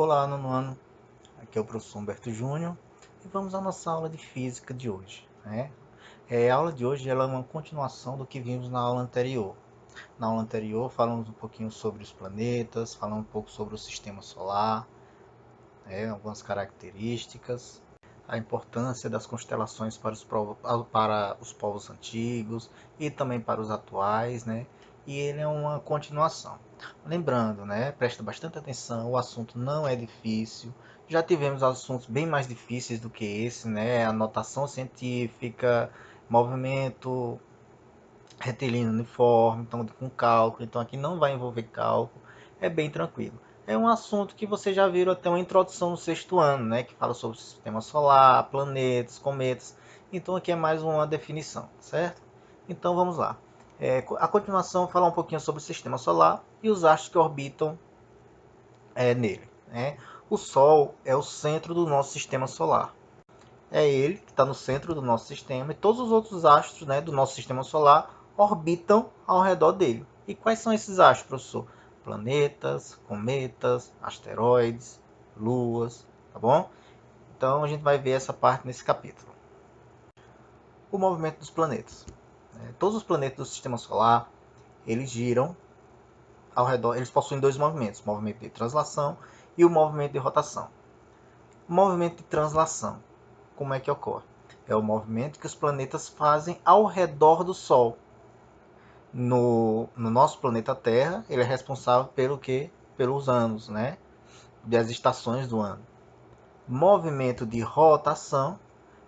Olá, nono ano. Aqui é o professor Humberto Júnior e vamos à nossa aula de física de hoje, né? A aula de hoje ela é uma continuação do que vimos na aula anterior. Na aula anterior falamos um pouquinho sobre os planetas, falamos um pouco sobre o sistema solar, algumas características, a importância das constelações para os povos antigos e também para os atuais, né? E ele é uma continuação. Lembrando, né? Presta bastante atenção, o assunto não é difícil. Já tivemos assuntos bem mais difíceis do que esse, né? A notação científica, movimento retilíneo uniforme, então com cálculo. Então aqui não vai envolver cálculo, é bem tranquilo. É um assunto que vocês já viram até uma introdução no sexto ano, né? Que fala sobre o sistema solar, planetas, cometas. Então aqui é mais uma definição, certo? Então vamos lá. A continuação falar um pouquinho sobre o sistema solar e os astros que orbitam nele, né? O Sol é o centro do nosso sistema solar. É ele que está no centro do nosso sistema e todos os outros astros, né, do nosso sistema solar orbitam ao redor dele. E quais são esses astros, professor? Planetas, cometas, asteroides, luas, tá bom? Então a gente vai ver essa parte nesse capítulo. O movimento dos planetas. Todos os planetas do sistema solar, eles giram ao redor, eles possuem dois movimentos, o movimento de translação e o movimento de rotação. O movimento de translação, como é que ocorre? É o movimento que os planetas fazem ao redor do Sol. No nosso planeta Terra, ele é responsável pelo quê? Pelos anos, né? Das estações do ano. Movimento de rotação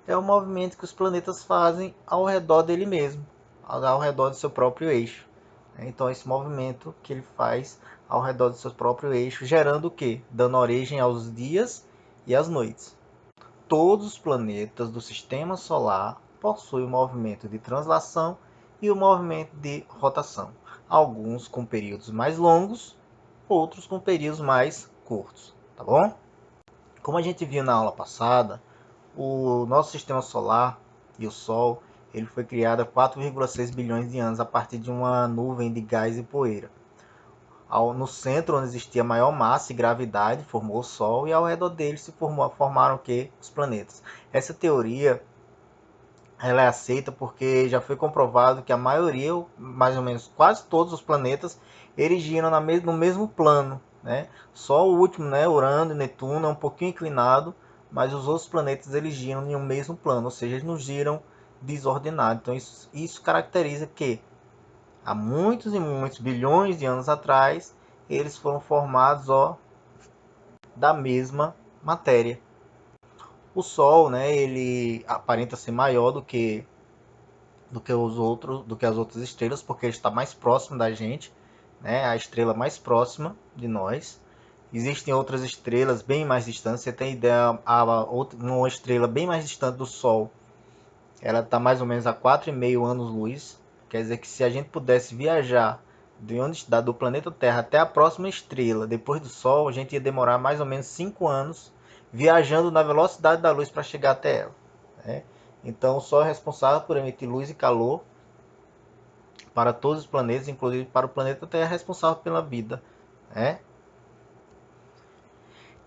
é o movimento que os planetas fazem ao redor dele mesmo, ao redor do seu próprio eixo. Então, esse movimento que ele faz ao redor do seu próprio eixo, gerando o quê? Dando origem aos dias e às noites. Todos os planetas do sistema solar possuem o movimento de translação e o movimento de rotação. Alguns com períodos mais longos, outros com períodos mais curtos, tá bom? Como a gente viu na aula passada, o nosso sistema solar e o Sol, ele foi criado há 4,6 bilhões de anos a partir de uma nuvem de gás e poeira. No centro, onde existia maior massa e gravidade, formou o Sol e ao redor dele se formaram o que? Os planetas. Essa teoria ela é aceita porque já foi comprovado que a maioria, mais ou menos quase todos os planetas, eles giram no mesmo plano, né? Só o último, né, Urano e Netuno, é um pouquinho inclinado, mas os outros planetas eles giram em um mesmo plano, ou seja, eles não giram desordenado. Então isso caracteriza que há muitos e muitos bilhões de anos atrás, eles foram formados da mesma matéria. O Sol, né, ele aparenta ser maior do que as outras estrelas, porque ele está mais próximo da gente, né, a estrela mais próxima de nós. Existem outras estrelas bem mais distantes. Você tem ideia, uma estrela bem mais distante do Sol, ela está mais ou menos a 4,5 anos-luz. Quer dizer que se a gente pudesse viajar de onde está do planeta Terra até a próxima estrela, depois do Sol, a gente ia demorar mais ou menos 5 anos viajando na velocidade da luz para chegar até ela, né? Então o Sol é responsável por emitir luz e calor para todos os planetas, inclusive para o planeta Terra, é responsável pela vida, né?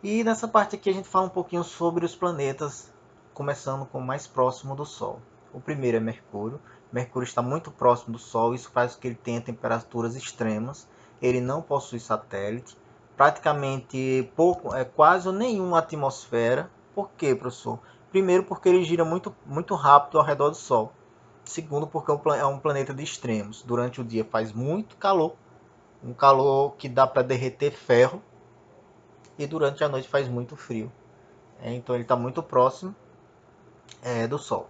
E nessa parte aqui a gente fala um pouquinho sobre os planetas, começando com o mais próximo do Sol. O primeiro é Mercúrio. Mercúrio está muito próximo do Sol, isso faz com que ele tenha temperaturas extremas. Ele não possui satélite, praticamente quase nenhuma atmosfera. Por quê, professor? Primeiro, porque ele gira muito rápido ao redor do Sol. Segundo, porque é um planeta de extremos. Durante o dia faz muito calor, um calor que dá para derreter ferro, e durante a noite faz muito frio. Então ele está muito próximo do Sol.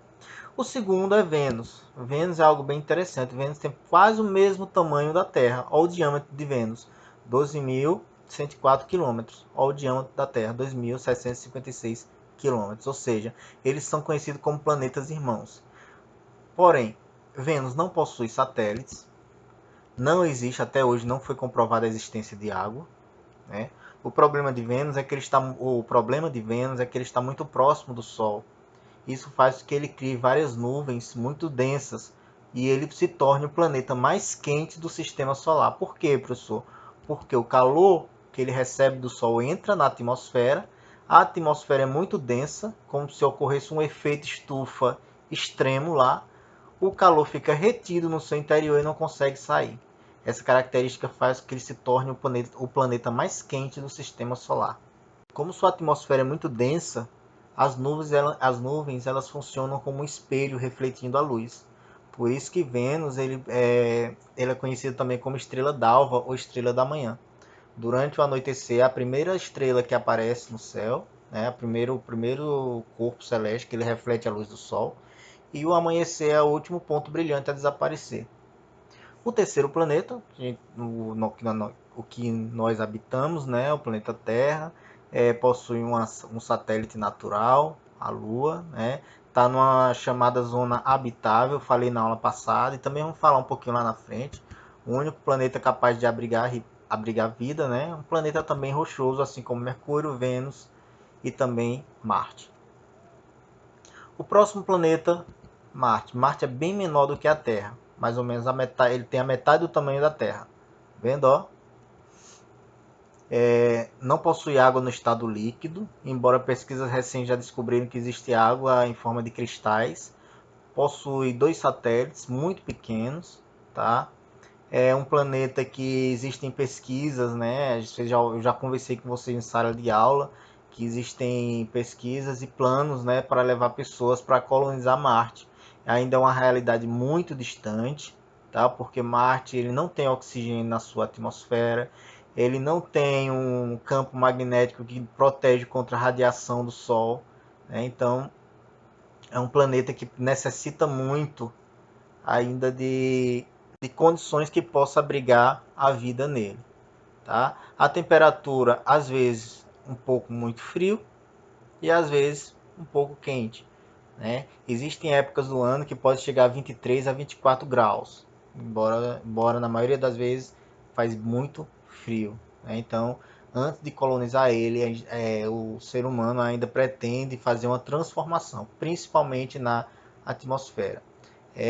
O segundo é Vênus. Vênus é algo bem interessante. Vênus tem quase o mesmo tamanho da Terra. Olha o diâmetro de Vênus, 12.104 km. Olha o diâmetro da Terra, 2.756 km. Ou seja, eles são conhecidos como planetas irmãos. Porém, Vênus não possui satélites. Não existe, até hoje, não foi comprovada a existência de água, né? O problema de Vênus é que ele está muito próximo do Sol. Isso faz com que ele crie várias nuvens muito densas e ele se torne o planeta mais quente do sistema solar. Por quê, professor? Porque o calor que ele recebe do Sol entra na atmosfera. A atmosfera é muito densa, como se ocorresse um efeito estufa extremo lá. O calor fica retido no seu interior e não consegue sair. Essa característica faz com que ele se torne o planeta mais quente do sistema solar. Como sua atmosfera é muito densa, as nuvens elas funcionam como um espelho refletindo a luz. Por isso que Vênus ele é conhecido também como estrela d'alva ou estrela da manhã. Durante o anoitecer, a primeira estrela que aparece no céu, né, o primeiro corpo celeste que ele reflete a luz do Sol, e o amanhecer é o último ponto brilhante a desaparecer. O terceiro planeta, o que nós habitamos, né, o planeta Terra, possui um satélite natural, a Lua, né, está numa chamada zona habitável, falei na aula passada, e também vamos falar um pouquinho lá na frente. O único planeta capaz de abrigar vida, né, um planeta também rochoso, assim como Mercúrio, Vênus e também Marte. O próximo planeta, Marte. Marte é bem menor do que a Terra, mais ou menos a metade, ele tem a metade do tamanho da Terra. Vendo, ó? Não possui água no estado líquido, embora pesquisas recentes já descobriram que existe água em forma de cristais. Possui 2 satélites muito pequenos, tá? É um planeta que existem pesquisas, né? Eu já conversei com vocês em sala de aula, que existem pesquisas e planos, né, para levar pessoas para colonizar Marte. Ainda é uma realidade muito distante, tá? Porque Marte ele não tem oxigênio na sua atmosfera, ele não tem um campo magnético que protege contra a radiação do Sol, né? Então é um planeta que necessita muito ainda de condições que possa abrigar a vida nele. Tá? A temperatura, às vezes, um pouco muito frio e às vezes um pouco quente. Né? Existem épocas do ano que pode chegar a 23 a 24 graus, embora na maioria das vezes faz muito frio. Né? Então, antes de colonizar ele, o ser humano ainda pretende fazer uma transformação, principalmente na atmosfera.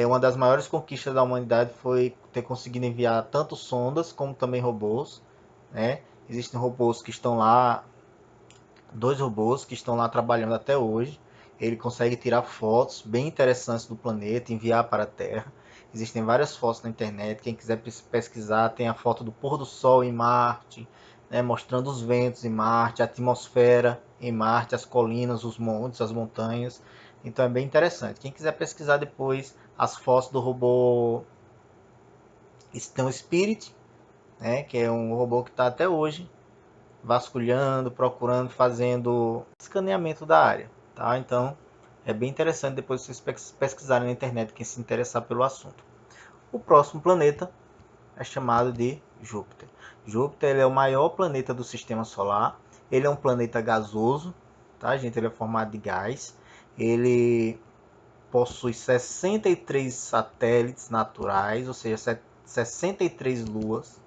Uma das maiores conquistas da humanidade foi ter conseguido enviar tanto sondas como também robôs. Né? Existem robôs que estão lá, 2 robôs que estão lá trabalhando até hoje. Ele consegue tirar fotos bem interessantes do planeta, enviar para a Terra. Existem várias fotos na internet. Quem quiser pesquisar, tem a foto do pôr do Sol em Marte, né, mostrando os ventos em Marte, a atmosfera em Marte, as colinas, os montes, as montanhas. Então é bem interessante. Quem quiser pesquisar depois as fotos do robô Stone Spirit, né, que é um robô que está até hoje vasculhando, procurando, fazendo escaneamento da área. Tá? Então é bem interessante depois vocês pesquisarem na internet quem se interessar pelo assunto. O próximo planeta é chamado de Júpiter. Júpiter ele é o maior planeta do sistema solar. Ele é um planeta gasoso, tá, gente? Ele é formado de gás. Ele possui 63 satélites naturais, ou seja, 63 luas.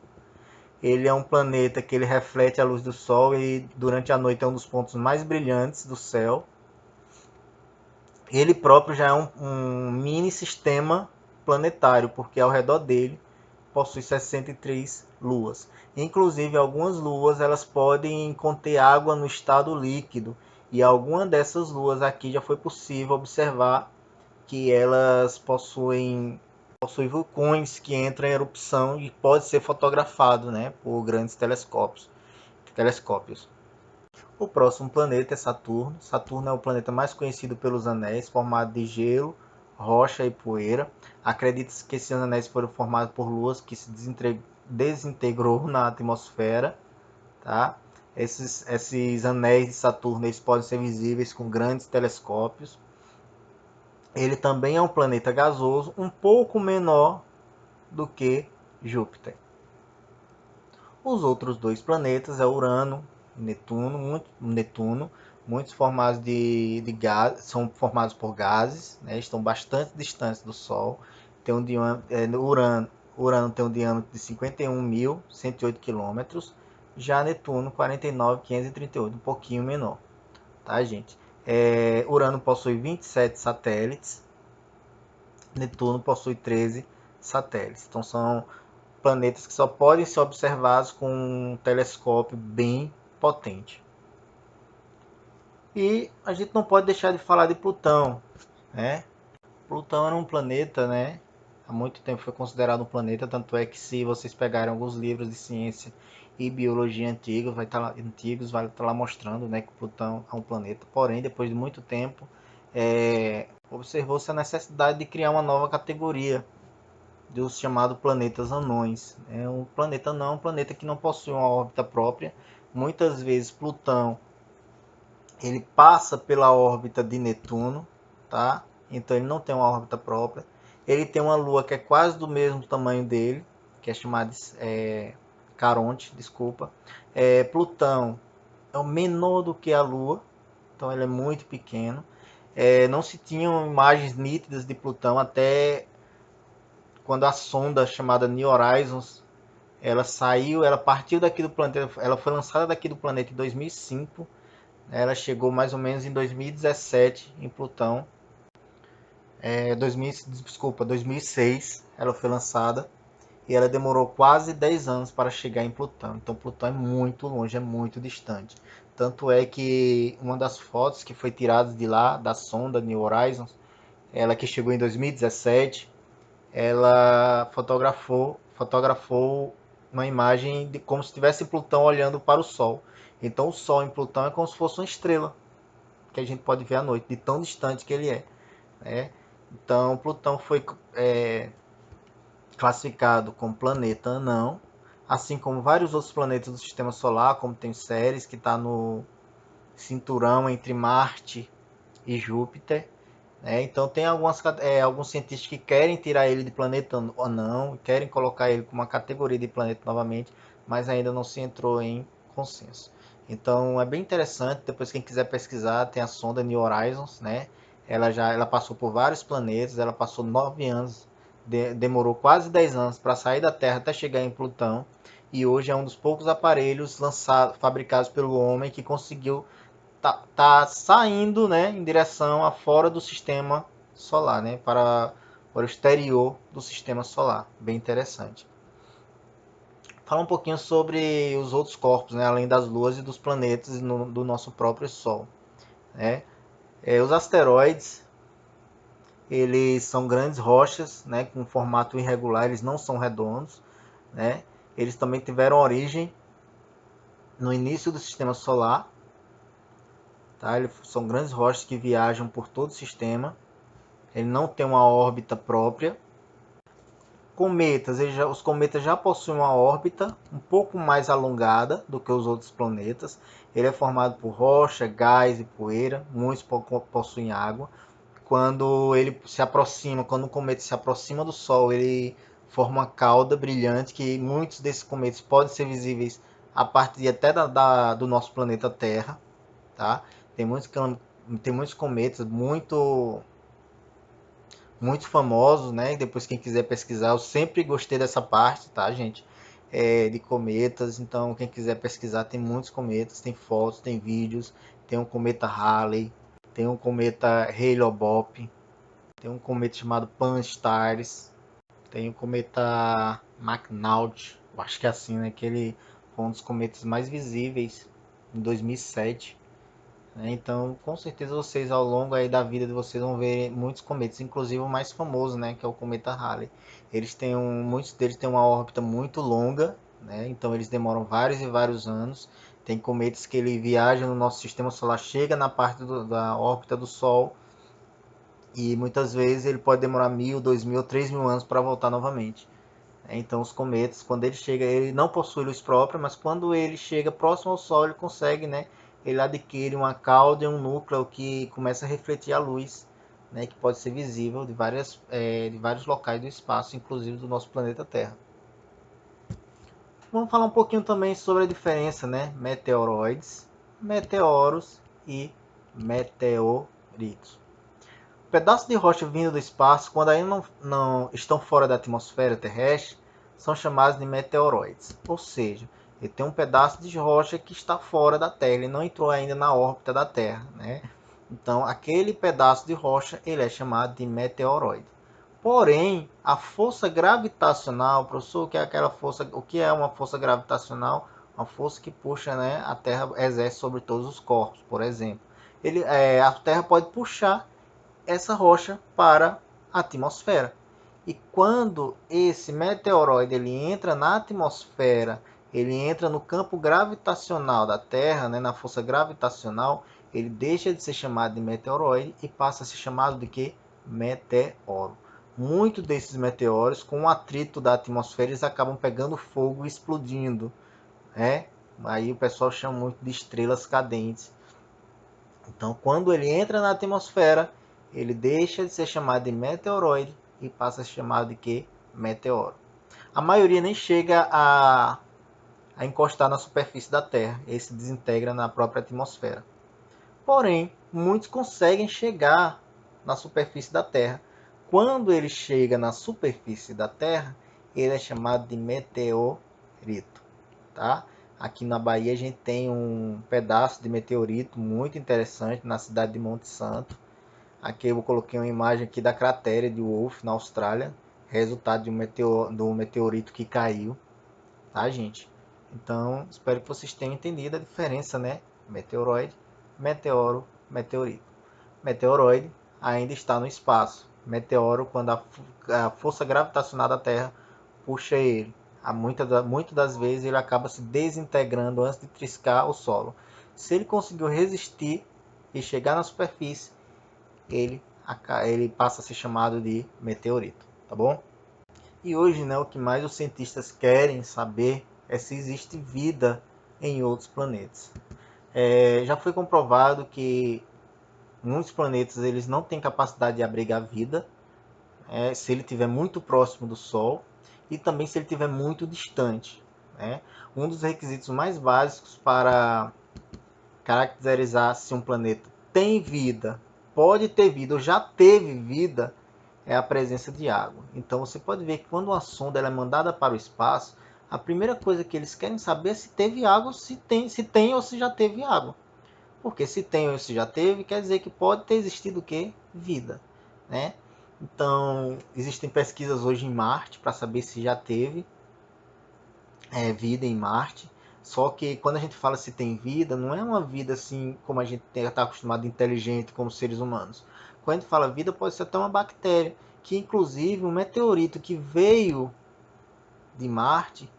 Ele é um planeta que ele reflete a luz do Sol e durante a noite é um dos pontos mais brilhantes do céu. Ele próprio já é um mini sistema planetário, porque ao redor dele possui 63 luas. Inclusive, algumas luas elas podem conter água no estado líquido. E alguma dessas luas aqui já foi possível observar que elas possuem vulcões que entram em erupção e pode ser fotografado, né, por grandes telescópios. O próximo planeta é Saturno. Saturno é o planeta mais conhecido pelos anéis, formado de gelo, rocha e poeira. Acredita-se que esses anéis foram formados por luas que se desintegrou na atmosfera. Tá? Esses anéis de Saturno eles podem ser visíveis com grandes telescópios. Ele também é um planeta gasoso, um pouco menor do que Júpiter. Os outros 2 planetas é Urano e Netuno, muitos formados de gás, são formados por gases, né, estão bastante distantes do Sol. Tem Urano tem um diâmetro de 51.108 km, já Netuno 49.538, um pouquinho menor, tá, gente? Urano possui 27 satélites, Netuno possui 13 satélites. Então são planetas que só podem ser observados com um telescópio bem potente. E a gente não pode deixar de falar de Plutão, né? Plutão era um planeta, né? Há muito tempo foi considerado um planeta, tanto é que se vocês pegarem alguns livros de ciência e biologia antigos, vai estar lá mostrando, né, que Plutão é um planeta. Porém, depois de muito tempo, observou-se a necessidade de criar uma nova categoria dos chamados planetas anões. Um planeta anão é um planeta que não possui uma órbita própria. Muitas vezes Plutão ele passa pela órbita de Netuno, tá? Então ele não tem uma órbita própria. Ele tem uma lua que é quase do mesmo tamanho dele, que é chamada Caronte, desculpa. Plutão é o menor do que a Lua, então ele é muito pequeno. Não se tinham imagens nítidas de Plutão até quando a sonda chamada New Horizons ela partiu daqui do planeta, ela foi lançada daqui do planeta em 2005. Ela chegou mais ou menos em 2017 em Plutão. 2006 ela foi lançada e ela demorou quase 10 anos para chegar em Plutão. Então Plutão é muito longe, é muito distante. Tanto é que uma das fotos que foi tirada de lá, da sonda New Horizons, ela que chegou em 2017, ela fotografou uma imagem de como se tivesse Plutão olhando para o Sol. Então o Sol em Plutão é como se fosse uma estrela que a gente pode ver à noite, de tão distante que ele é. Né? Então Plutão foi classificado como planeta anão, assim como vários outros planetas do Sistema Solar, como tem Ceres, que está no cinturão entre Marte e Júpiter. Então tem alguns cientistas que querem tirar ele de planeta anão, querem colocar ele como uma categoria de planeta novamente, mas ainda não se entrou em consenso. Então é bem interessante, depois quem quiser pesquisar, tem a sonda New Horizons, né? Ela passou por vários planetas, ela passou 9 anos, demorou quase 10 anos para sair da Terra até chegar em Plutão, e hoje é um dos poucos aparelhos fabricados pelo homem que conseguiu tá saindo, né, em direção a fora do sistema solar, né, para o exterior do sistema solar. Bem interessante. Fala um pouquinho sobre os outros corpos, né, além das luas e dos planetas do nosso próprio Sol. Né? Os asteroides, eles são grandes rochas, né, com formato irregular, eles não são redondos. Né? Eles também tiveram origem no início do sistema solar. Tá? São grandes rochas que viajam por todo o sistema. Ele não tem uma órbita própria. Os cometas já possuem uma órbita um pouco mais alongada do que os outros planetas. Ele é formado por rocha, gás e poeira. Muitos possuem água. Quando o cometa se aproxima do Sol, ele forma uma cauda brilhante que muitos desses cometas podem ser visíveis a partir até do nosso planeta Terra. Tá? Tem muitos cometas muito famosos, né? Depois quem quiser pesquisar, eu sempre gostei dessa parte, tá, gente? De cometas. Então quem quiser pesquisar, tem muitos cometas, tem fotos, tem vídeos. Tem um cometa Halley, tem um cometa Hale-Bopp, tem um cometa chamado Pan-STARRS, tem um cometa McNaught, eu acho que é assim, né? Que ele foi um dos cometas mais visíveis em 2007. Então, com certeza vocês ao longo aí da vida de vocês vão ver muitos cometas, inclusive o mais famoso, né, que é o cometa Halley. Muitos deles têm uma órbita muito longa, né? Então eles demoram vários e vários anos. Tem cometas que ele viaja no nosso sistema solar, chega na parte da órbita do Sol e muitas vezes ele pode demorar 1000, 2000, 3000 anos para voltar novamente. Então os cometas, quando ele chega, ele não possui luz própria, mas quando ele chega próximo ao Sol, ele consegue, né? Ele adquire uma cauda e um núcleo que começa a refletir a luz, né? Que pode ser visível de vários locais do espaço, inclusive do nosso planeta Terra. Vamos falar um pouquinho também sobre a diferença, né? Meteoroides, meteoros e meteoritos. Pedaços de rocha vindo do espaço, quando ainda não estão fora da atmosfera terrestre, são chamados de meteoroides. Ou seja, ele tem um pedaço de rocha que está fora da Terra, ele não entrou ainda na órbita da Terra. Né? Então, aquele pedaço de rocha ele é chamado de meteoroide. Porém, a força gravitacional, professor, o que é aquela força, o que é uma força gravitacional? Uma força que puxa, né, a Terra exerce sobre todos os corpos, por exemplo. A Terra pode puxar essa rocha para a atmosfera. E quando esse meteoroide ele entra na atmosfera, ele entra no campo gravitacional da Terra, né, na força gravitacional, ele deixa de ser chamado de meteoroide e passa a ser chamado de quê? Meteoro. Muitos desses meteoros, com o atrito da atmosfera, eles acabam pegando fogo e explodindo. Né? Aí o pessoal chama muito de estrelas cadentes. Então, quando ele entra na atmosfera, ele deixa de ser chamado de meteoroide e passa a ser chamado de quê? Meteoro. A maioria nem chega a encostar na superfície da Terra, ele se desintegra na própria atmosfera. Porém, muitos conseguem chegar na superfície da Terra. Quando ele chega na superfície da Terra, ele é chamado de meteorito. Tá? Aqui na Bahia a gente tem um pedaço de meteorito muito interessante na cidade de Monte Santo. Aqui eu coloquei uma imagem aqui da cratera de Wolf na Austrália, resultado de um meteorito que caiu, tá, gente? Então, espero que vocês tenham entendido a diferença, né? Meteoroide, meteoro, meteorito. Meteoroide ainda está no espaço. Meteoro, quando a força gravitacional da Terra puxa ele. Muitas das vezes ele acaba se desintegrando antes de triscar o solo. Se ele conseguiu resistir e chegar na superfície, ele passa a ser chamado de meteorito, tá bom? E hoje, né, o que mais os cientistas querem saber é se existe vida em outros planetas. Já foi comprovado que muitos planetas eles não têm capacidade de abrigar vida, se ele estiver muito próximo do Sol e também se ele estiver muito distante. Né? Um dos requisitos mais básicos para caracterizar se um planeta tem vida, pode ter vida ou já teve vida, é a presença de água. Então você pode ver que quando uma sonda ela é mandada para o espaço, a primeira coisa que eles querem saber é se teve água, se tem ou se já teve água. Porque se tem ou se já teve, quer dizer que pode ter existido o quê? Vida. Né? Então, existem pesquisas hoje em Marte para saber se já teve vida em Marte. Só que quando a gente fala se tem vida, não é uma vida assim como a gente está acostumado, inteligente, como seres humanos. Quando a gente fala vida, pode ser até uma bactéria, que inclusive um meteorito que veio de Marte,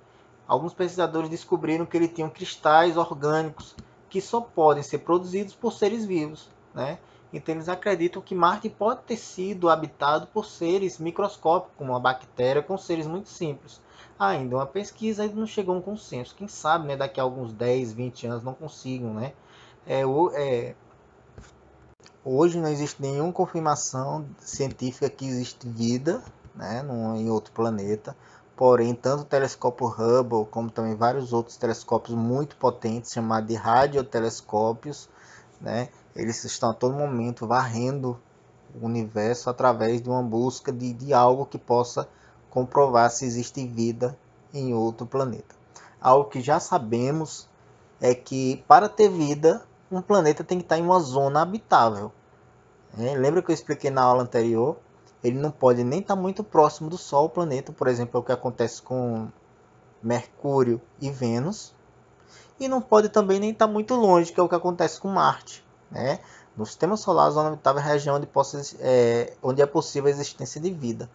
alguns pesquisadores descobriram que ele tinha cristais orgânicos que só podem ser produzidos por seres vivos. Né? Então eles acreditam que Marte pode ter sido habitado por seres microscópicos, como uma bactéria, com seres muito simples. Ainda uma pesquisa ainda não chegou a um consenso. Quem sabe, né, daqui a alguns 10, 20 anos não consigam, né? Hoje não existe nenhuma confirmação científica que existe vida, né, em outro planeta. Porém, tanto o telescópio Hubble como também vários outros telescópios muito potentes, chamados de radiotelescópios, né, eles estão a todo momento varrendo o universo através de uma busca de algo que possa comprovar se existe vida em outro planeta. Algo que já sabemos é que para ter vida, um planeta tem que estar em uma zona habitável. Lembra que eu expliquei na aula anterior? Ele não pode nem estar muito próximo do Sol, o planeta, por exemplo, é o que acontece com Mercúrio e Vênus. E não pode também nem estar muito longe, que é o que acontece com Marte. Né? No sistema solar, a zona habitável é a região onde é possível a existência de vida.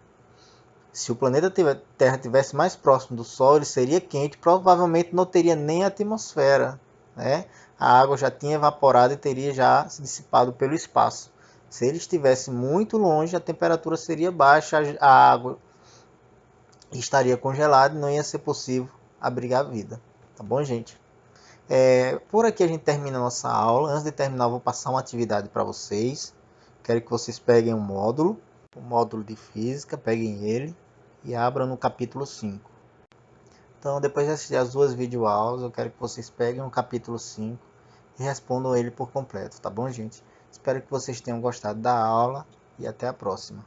Se o planeta Terra estivesse mais próximo do Sol, ele seria quente, provavelmente não teria nem atmosfera. Né? A água já tinha evaporado e teria já se dissipado pelo espaço. Se ele estivesse muito longe, a temperatura seria baixa, a água estaria congelada e não ia ser possível abrigar a vida. Tá bom, gente? Por aqui a gente termina a nossa aula. Antes de terminar, eu vou passar uma atividade para vocês. Quero que vocês peguem o módulo de física, peguem ele e abram no capítulo 5. Então, depois de assistir as duas videoaulas, eu quero que vocês peguem o capítulo 5 e respondam ele por completo, tá bom, gente? Espero que vocês tenham gostado da aula e até a próxima.